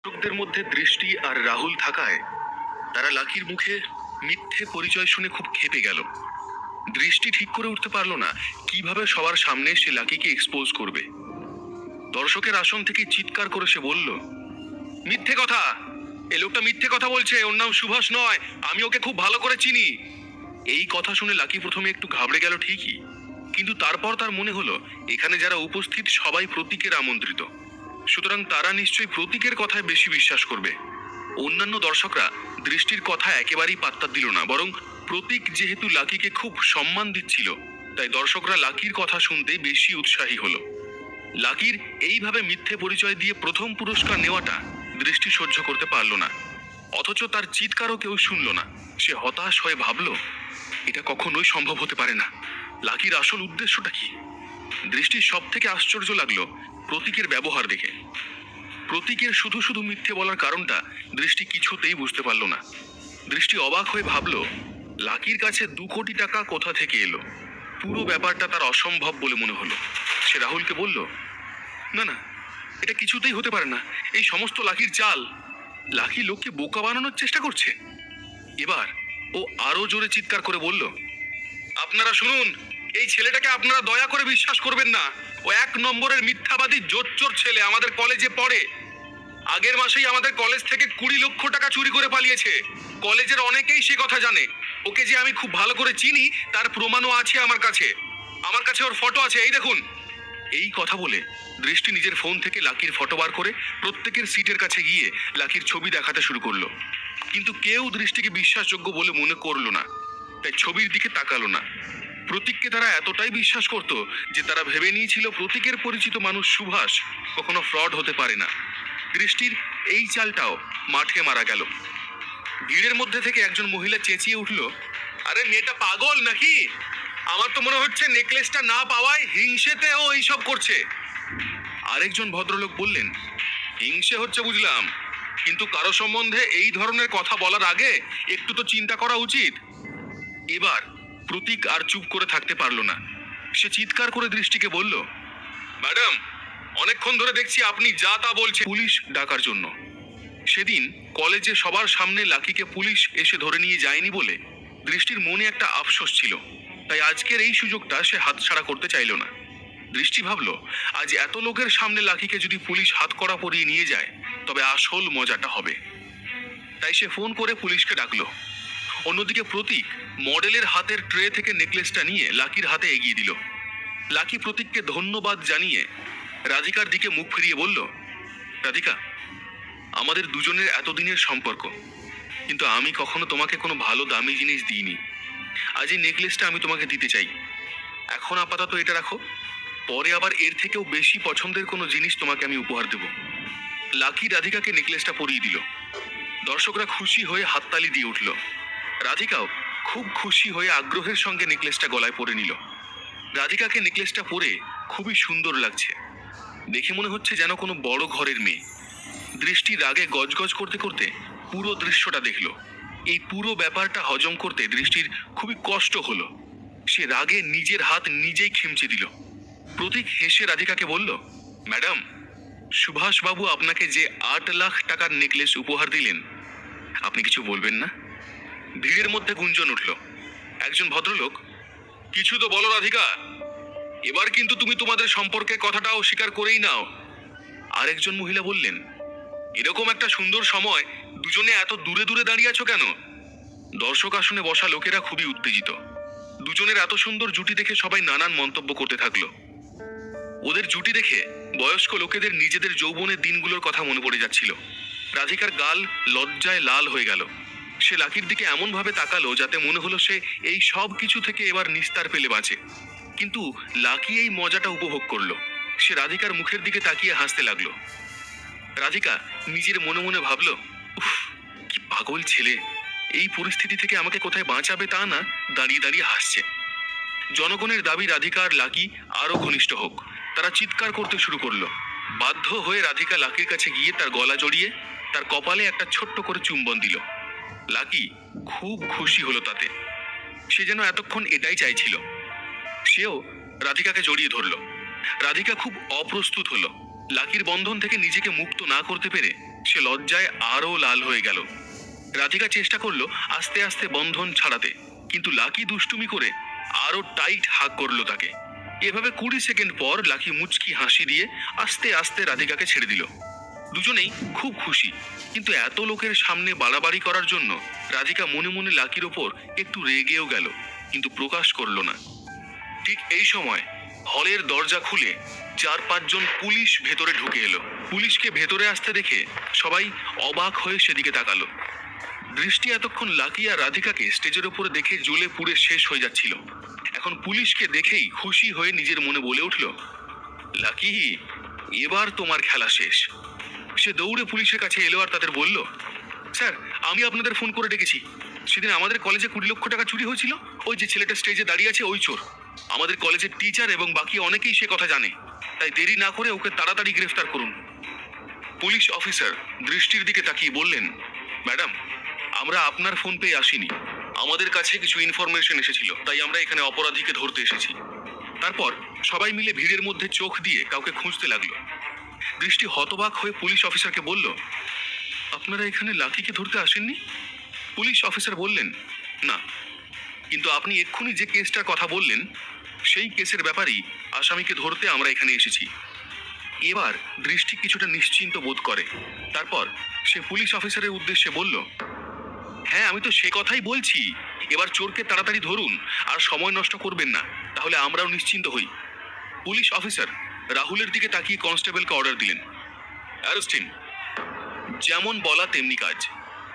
দর্শকদের মধ্যে দৃষ্টি আর রাহুল থাকায় তারা লাকির মুখে মিথ্যে পরিচয় শুনে খুব ক্ষেপে গেল। দৃষ্টি ঠিক করে উঠতে পারলো না কিভাবে সবার সামনে সে লাকিকে এক্সপোজ করবে। দর্শকের আসন থেকে চিৎকার করে সে বলল, মিথ্যে কথা! এই লোকটা মিথ্যে কথা বলছে, ওর নাম সুভাষ নয়, আমি ওকে খুব ভালো করে চিনি। এই কথা শুনে লাকি প্রথমে একটু ঘাবড়ে গেল ঠিকই, কিন্তু তারপর তার মনে হলো এখানে যারা উপস্থিত সবাই প্রতীকের আমন্ত্রিত, সুতরাং তারা নিশ্চয়ই প্রতীকের কথায় বেশি বিশ্বাস করবে। অন্যান্য দর্শকরা দৃষ্টির কথা একেবারেই পাত্তা দিল না, বরং প্রতীক যেহেতু লাকিকে খুব সম্মান দিচ্ছিল, তাই দর্শকরা লাকির কথা শুনতে বেশি উৎসাহী হলো। লাকির এইভাবে মিথ্যে পরিচয় দিয়ে প্রথম পুরস্কার নেওয়াটা দৃষ্টি সহ্য করতে পারল না, অথচ তার চিৎকারও কেউ শুনল না। সে হতাশ হয়ে ভাবল, এটা কখনোই সম্ভব হতে পারে না। লাকির আসল উদ্দেশ্যটা কি? দৃষ্টির সব থেকে আশ্চর্য লাগলো প্রতীকের ব্যবহার দেখে। প্রতীকের শুধু শুধু মিথ্যে বলার কারণটা দৃষ্টি কিছুতেই বুঝতে পারল না। দৃষ্টি অবাক হয়ে ভাবল, লাকির কাছে 2 কোটি টাকা কোথা থেকে এলো? পুরো ব্যাপারটা তার অসম্ভব বলে মনে হলো। সে রাহুলকে বলল, না না, এটা কিছুতেই হতে পারে না, এই সমস্ত লাকির চাল। লাকি লোককে বোকা বানানোর চেষ্টা করছে। এবার ও আরো জোরে চিৎকার করে বলল, আপনারা শুনুন, এই ছেলেটাকে আপনারা দয়া করে বিশ্বাস করবেন না। ও 1 নম্বরের মিথ্যাবাদী জোচ্চোর ছেলে, আমাদের কলেজে পড়ে। আগের মাসেই আমাদের কলেজ থেকে 20 লক্ষ টাকা চুরি করে পালিয়েছে। কলেজের অনেকেই সে কথা জানে। ওকে যে আমি খুব ভালো করে চিনি তার প্রমাণও আছে আমার কাছে। আমার কাছে ওর ফটো আছে, এই দেখুন। এই কথা বলে দৃষ্টি নিজের ফোন থেকে লাকির ফটো বার করে প্রত্যেকের সিটের কাছে গিয়ে লাকির ছবি দেখাতে শুরু করলো। কিন্তু কেউ দৃষ্টিকে বিশ্বাসযোগ্য বলে মনে করলো না, তাই ছবির দিকে তাকালো না। প্রতীককে তারা এতটাই বিশ্বাস করত যে তারা ভেবে নিয়েছিল প্রতীকের পরিচিত মানুষ সুভাষ কখনো ফ্রড হতে পারে না। দৃষ্টির এই চালটাও মাঠে মারা গেল। ভিড়ের মধ্যে থেকে একজন মহিলা চেঁচিয়ে উঠল, আরে মেয়েটা পাগল নাকি? আমার তো মনে হচ্ছে নেকলেসটা না পাওয়ায় হিংসেতে ও এইসব করছে। আরেকজন ভদ্রলোক বললেন, হিংসে হচ্ছে বুঝলাম, কিন্তু কারো সম্বন্ধে এই ধরনের কথা বলার আগে একটু তো চিন্তা করা উচিত। এবার প্রতীক আর চুপ করে থাকতে পারল না। সে চিৎকার করে দৃষ্টিকে বলল, ম্যাডাম, অনেকক্ষণ ধরে দেখছি আপনি যা তা বলছেন পুলিশ ডাকার জন্য। সেদিন কলেজে সবার সামনে লাকিকে পুলিশ এসে ধরে নিয়ে যায়নি বলে দৃষ্টির মনে একটা আফসোস ছিল, তাই আজকের এই সুযোগটা সে হাতছাড়া করতে চাইল না। দৃষ্টি ভাবল, আজ এত লোকের সামনে লাকিকে যদি পুলিশ হাতকড়া পরিয়ে নিয়ে যায় তবে আসল মজাটা হবে। তাই সে ফোন করে পুলিশকে ডাকলো। অন্যদিকে প্রতীক মডেলের হাতের ট্রে থেকে নেকলেসটা নিয়ে লাকির হাতে এগিয়ে দিল। লাকি প্রতীককে ধন্যবাদ জানিয়ে রাধিকার দিকে মুখ ফিরিয়ে বলল, রাধিকা, আমাদের দুজনের এতদিনের সম্পর্ক, কিন্তু আমি কখনো তোমাকে কোনো ভালো দামি জিনিস দিইনি। আজ এই নেকলেসটা আমি তোমাকে দিতে চাই। এখন আপাতত এটা রাখো, পরে আবার এর থেকেও বেশি পছন্দের কোনো জিনিস তোমাকে আমি উপহার দেব। লাকি রাধিকাকে নেকলেসটা পরিয়ে দিল। দর্শকরা খুশি হয়ে হাততালি দিয়ে উঠল। রাধিকাও খুব খুশি হয়ে আগ্রহের সঙ্গে নেকলেসটা গলায় পরে নিল। রাধিকাকে নেকলেসটা পরে খুবই সুন্দর লাগছে, দেখে মনে হচ্ছে যেন কোনো বড় ঘরের মেয়ে। দৃষ্টি রাগে গজগজ করতে করতে পুরো দৃশ্যটা দেখল। এই পুরো ব্যাপারটা হজম করতে দৃষ্টির খুবই কষ্ট হলো। সে রাগে নিজের হাত নিজেই খিমচে দিল। প্রতীক হেসে রাধিকাকে বলল, ম্যাডাম, সুভাষবাবু আপনাকে যে 8 লাখ টাকার নেকলেস উপহার দিলেন, আপনি কিছু বলবেন না? ভিড়ের মধ্যে গুঞ্জন উঠল। একজন ভদ্রলোক, কিছু তো বলো রাধিকা, এবার কিন্তু তুমি তোমাদের সম্পর্কের কথাটাও স্বীকার করেই নাও। আরেকজন মহিলা বললেন, এরকম একটা সুন্দর সময় দুজনে এত দূরে দূরে দাঁড়িয়ে আছো কেন? দর্শক আসনে বসা লোকেরা খুবই উত্তেজিত। দুজনের এত সুন্দর জুটি দেখে সবাই নানান মন্তব্য করতে থাকলো। ওদের জুটি দেখে বয়স্ক লোকেদের নিজেদের যৌবনের দিনগুলোর কথা মনে পড়ে যাচ্ছিল। রাধিকার গাল লজ্জায় লাল হয়ে গেল। সে লাকির দিকে এমন ভাবে তাকালো যাতে মনে হলো সে এই সব কিছু থেকে এবার নিস্তার পেলে বাঁচে। কিন্তু লাকি এই মজাটা উপভোগ করলো। সে রাধিকার মুখের দিকে তাকিয়ে হাসতে লাগলো। রাধিকা নিজের মনে মনে ভাবলো, উফ, কি পাগল ছেলে, এই পরিস্থিতি থেকে আমাকে কোথায় বাঁচাবে তা না, দাঁড়িয়ে দাঁড়িয়ে হাসছে। জনগণের দাবি রাধিকা আর লাকি আরো ঘনিষ্ঠ হোক। তারা চিৎকার করতে শুরু করলো। বাধ্য হয়ে রাধিকা লাকির কাছে গিয়ে তার গলা জড়িয়ে তার কপালে একটা ছোট্ট করে চুম্বন দিল। লাকি খুব খুশি হলো তাতে। সে যেন এতক্ষণ এটাই চাইছিল। সেও রাধিকাকে জড়িয়ে ধরল। রাধিকা খুব অপ্রস্তুত হলো। লাকির বন্ধন থেকে নিজেকে মুক্ত না করতে পেরে সে লজ্জায় আরো লাল হয়ে গেল। রাধিকা চেষ্টা করলো আস্তে আস্তে বন্ধন ছাড়াতে, কিন্তু লাকি দুষ্টুমি করে আরো টাইট হাগ করলো তাকে। এভাবে 20 সেকেন্ড পর লাকি মুচকি হাসি দিয়ে আস্তে আস্তে রাধিকাকে ছেড়ে দিল। দুজনেই খুব খুশি, কিন্তু এত লোকের সামনে বাড়াবাড়ি করার জন্য রাধিকা মনে মনে লাকির ওপর একটু রেগেও গেল, কিন্তু প্রকাশ করলো না। ঠিক এই সময় হলের দরজা খুলে 4-5 জন পুলিশ ভেতরে ঢুকে এলো। পুলিশকে ভেতরে আসতে দেখে সবাই অবাক হয়ে সেদিকে তাকালো। দৃষ্টি এতক্ষণ লাকি আর রাধিকাকে স্টেজের উপরে দেখে জ্বলে পুড়ে শেষ হয়ে যাচ্ছিল। এখন পুলিশকে দেখেই খুশি হয়ে নিজের মনে বলে উঠল, লাকি, এবার তোমার খেলা শেষ। সে দৌড়ে পুলিশের কাছে এলো আর তাদের বলল, স্যার, আমি আপনাদের ফোন করে ডেকেছি। সেদিন আমাদের কলেজে 20 লক্ষ টাকা চুরি হয়েছিল, ওই যে ছেলেটা স্টেজে দাঁড়িয়ে আছে ওই চোর। আমাদের কলেজের টিচার এবং বাকি অনেকেই সে কথা জানে, তাই দেরি না করে ওকে তাড়াতাড়ি গ্রেফতার করুন। পুলিশ অফিসার দৃষ্টির দিকে তাকিয়ে বললেন, ম্যাডাম, আমরা আপনার ফোন পেয়ে আসিনি, আমাদের কাছে কিছু ইনফরমেশন এসেছিল, তাই আমরা এখানে অপরাধীকে ধরতে এসেছি। তারপর সবাই মিলে ভিড়ের মধ্যে চোখ দিয়ে কাউকে খুঁজতে লাগলো। দৃষ্টি হতবাক হয়ে পুলিশ অফিসারকে বলল, আপনারা এখানে লাকিকে ধরতে আসেননি? পুলিশ অফিসার বললেন, না, কিন্তু আপনি এক্ষুনি যে কেসটার কথা বললেন সেই কেসের ব্যাপারেই আসামিকে ধরতে আমরা এখানে এসেছি। এবার দৃষ্টি কিছুটা নিশ্চিন্ত বোধ করে। তারপর সে পুলিশ অফিসারের উদ্দেশ্যে বলল, হ্যাঁ, আমি তো সে কথাই বলছি, এবার চোরকে তাড়াতাড়ি ধরুন আর সময় নষ্ট করবেন না, তাহলে আমরাও নিশ্চিন্ত হই। পুলিশ অফিসার রাহুলের দিকে তাকিয়ে কনস্টেবলকে অর্ডার দিলেন, অ্যারেস্ট হিম। যেমন বলা তেমনি কাজ।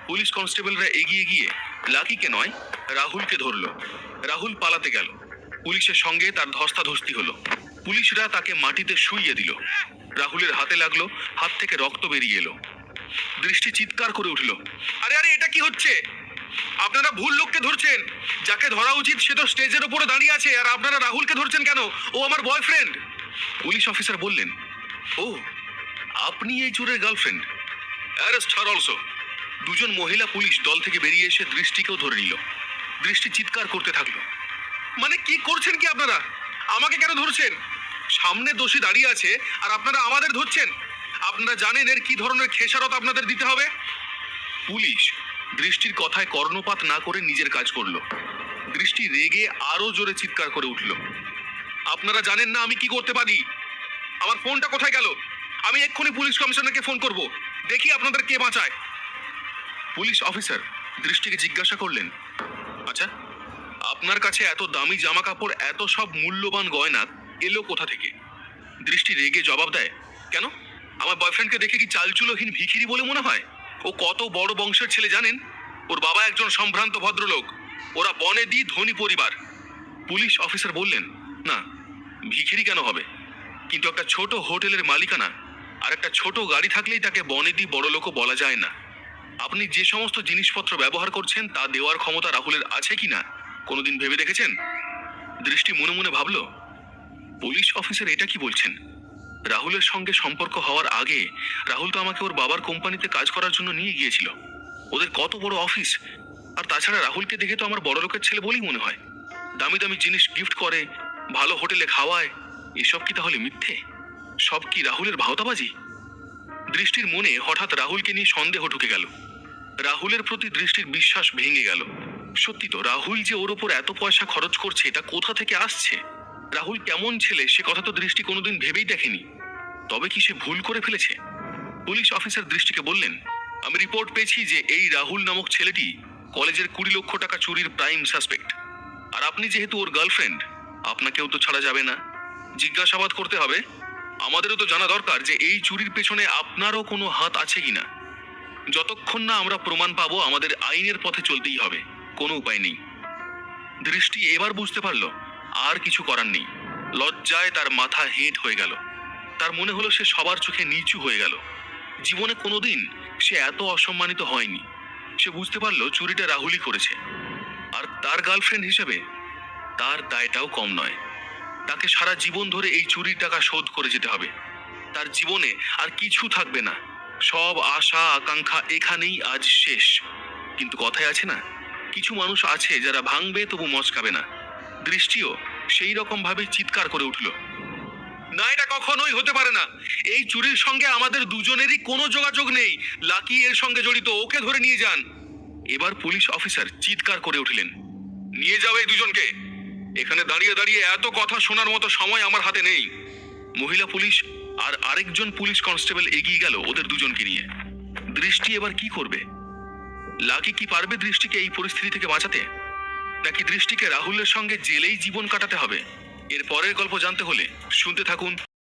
পুলিশ কনস্টেবলরা এগিয়ে গিয়ে লাকিকে নয়, রাহুলকে ধরল। রাহুল পালাতে গেল। পুলিশের সঙ্গে তার ধস্তাধস্তি হলো। পুলিশরা তাকে মাটিতে শুইয়ে দিল। রাহুলের হাতে লাগলো, হাত থেকে রক্ত বেরিয়ে এলো। দৃষ্টি চিৎকার করে উঠল, আরে আরে, এটা কি হচ্ছে? আপনারা ভুল লোককে ধরছেন। যাকে ধরা উচিত সে তো স্টেজের উপরে দাঁড়িয়ে আছে, আর আপনারা রাহুলকে ধরছেন কেন? ও আমার বয়ফ্রেন্ড। পুলিশ অফিসার বললেন, ও, আপনি এই চোরের গার্লফ্রেন্ড? অ্যারেস্ট হার অলসো। দুজন মহিলা পুলিশ দল থেকে বেরিয়ে এসে দৃষ্টিকেও ধরে নিল। দৃষ্টি চিৎকার করতে থাকলো, মানে কি করছেন কি আপনারা? আমাকে কেন ধরছেন? সামনে দোষী দাঁড়িয়ে আছে আর আপনারা আমাদের ধরছেন। আপনারা জানেন এর কি ধরনের খেসারত আপনাদের দিতে হবে। পুলিশ দৃষ্টির কথায় কর্ণপাত না করে নিজের কাজ করলো। দৃষ্টি রেগে আরো জোরে চিৎকার করে উঠল, আপনারা জানেন না আমি কি করতে পারি? আমার ফোনটা কোথায় গেল? আমি এক্ষুনি পুলিশ কমিশনারকে ফোন করব, দেখি আপনাদের কে বাঁচায়। পুলিশ অফিসার দৃষ্টিকে জিজ্ঞাসা করলেন, আচ্ছা, আপনার কাছে এত দামি জামা কাপড়, এত সব মূল্যবান গয়না এলো কোথা থেকে? দৃষ্টি রেগে জবাব দেয়, কেন, আমার বয়ফ্রেন্ডকে দেখে কি চালচুলোহীন ভিখিরি বলে মনে হয়? ও কত বড় বংশের ছেলে জানেন? ওর বাবা একজন সম্ভ্রান্ত ভদ্রলোক, ওরা বনেদি ধনী পরিবার। পুলিশ অফিসার বললেন, না, ভিখিরি কেন হবে? কিন্তু একটা ছোট হোটেলের মালিকানা আর একটা ছোট গাড়ি থাকলেই তাকে বনেদি বড়লোকও বলা যায় না। আপনি যে সমস্ত জিনিসপত্র ব্যবহার করছেন তা দেওয়ার ক্ষমতা রাহুলের আছে কিনা কোনোদিন ভেবে দেখেছেন? দৃষ্টি মনে মনে ভাবল, পুলিশ অফিসার এটা কি বলছেন? রাহুলের সঙ্গে সম্পর্ক হওয়ার আগে রাহুল তো আমাকে ওর বাবার কোম্পানিতে কাজ করার জন্য নিয়ে গিয়েছিল। ওদের কত বড় অফিস! আর তাছাড়া রাহুলকে দেখে তো আমার বড় লোকের ছেলে বলেই মনে হয়। দামি দামি জিনিস গিফট করে, ভালো হোটেলে খাওয়ায়, এসব কি তাহলে মিথ্যে? সব কি রাহুলের ভাওতাবাজি? দৃষ্টির মনে হঠাৎ রাহুলকে নিয়ে সন্দেহ ঢুকে গেল। রাহুলের প্রতি দৃষ্টির বিশ্বাস ভেঙে গেল। সত্যি তো, রাহুল যে ওর ওপর এত পয়সা খরচ করছে এটা কোথা থেকে আসছে? রাহুল কেমন ছেলে সে কথা তো দৃষ্টি কোনোদিন ভেবেই দেখেনি। তবে কি সে ভুল করে ফেলেছে? পুলিশ অফিসার দৃষ্টিকে বললেন, আমি রিপোর্ট পেয়েছি যে এই রাহুল নামক ছেলেটি কলেজের 20 লক্ষ টাকা চুরির প্রাইম সাসপেক্ট। আর আপনি যেহেতু ওর গার্লফ্রেন্ড, আপনাকেও তো ছাড়া যাবে না, জিজ্ঞাসাবাদ করতে হবে। আমাদেরও তো জানা দরকার যে এই চুরির পেছনে আপনারও কোনো হাত আছে কিনা। যতক্ষণ না আমরা প্রমাণ পাবো আমাদের আইনের পথে চলতেই হবে, কোনো উপায় নেই। দৃষ্টি এবার বুঝতে পারলো আর কিছু করার নেই। লজ্জায় তার মাথা হেঁট হয়ে গেল। তার মনে হলো সে সবার চোখে নিচু হয়ে গেল। জীবনে কোনোদিন সে এত অসম্মানিত হয়নি। সে বুঝতে পারলো চুরিটা রাহুলই করেছে, আর তার গার্লফ্রেন্ড হিসেবে তার দায়টাও কম নয়। তাকে সারা জীবন ধরে এই চুরির টাকা শোধ করে যেতে হবে। তার জীবনে আর কিছু থাকবে না, সব আশা আকাঙ্ক্ষা এখানেই আজ শেষ। কিন্তু কথায় আছে না, কিছু মানুষ আছে যারা ভাঙবে তবু মচকাবে না। দৃষ্টিও সেই রকম ভাবে চিৎকার করে উঠল, না, এটা কখনোই হতে পারে না। এই চুরির সঙ্গে আমাদের দুজনেরই কোনো যোগাযোগ নেই। লাকি এর সঙ্গে জড়িত, ওকে ধরে নিয়ে যান। এবার পুলিশ অফিসার চিৎকার করে উঠলেন, নিয়ে যাও এই দুজনকে। এখানে দাঁড়িয়ে দাঁড়িয়ে এত কথা শোনার মতো সময় আমার হাতে নেই। মহিলা পুলিশ আর আরেকজন পুলিশ কনস্টেবল এগিয়ে গেল ওদের দুজনকে নিয়ে। দৃষ্টি এবার কি করবে? লাকি কি পারবে দৃষ্টিকে এই পরিস্থিতি থেকে বাঁচাতে, নাকি দৃষ্টিকে রাহুলের সঙ্গে জেলেই জীবন কাটাতে হবে? এর পরের গল্প জানতে হলে শুনতে থাকুন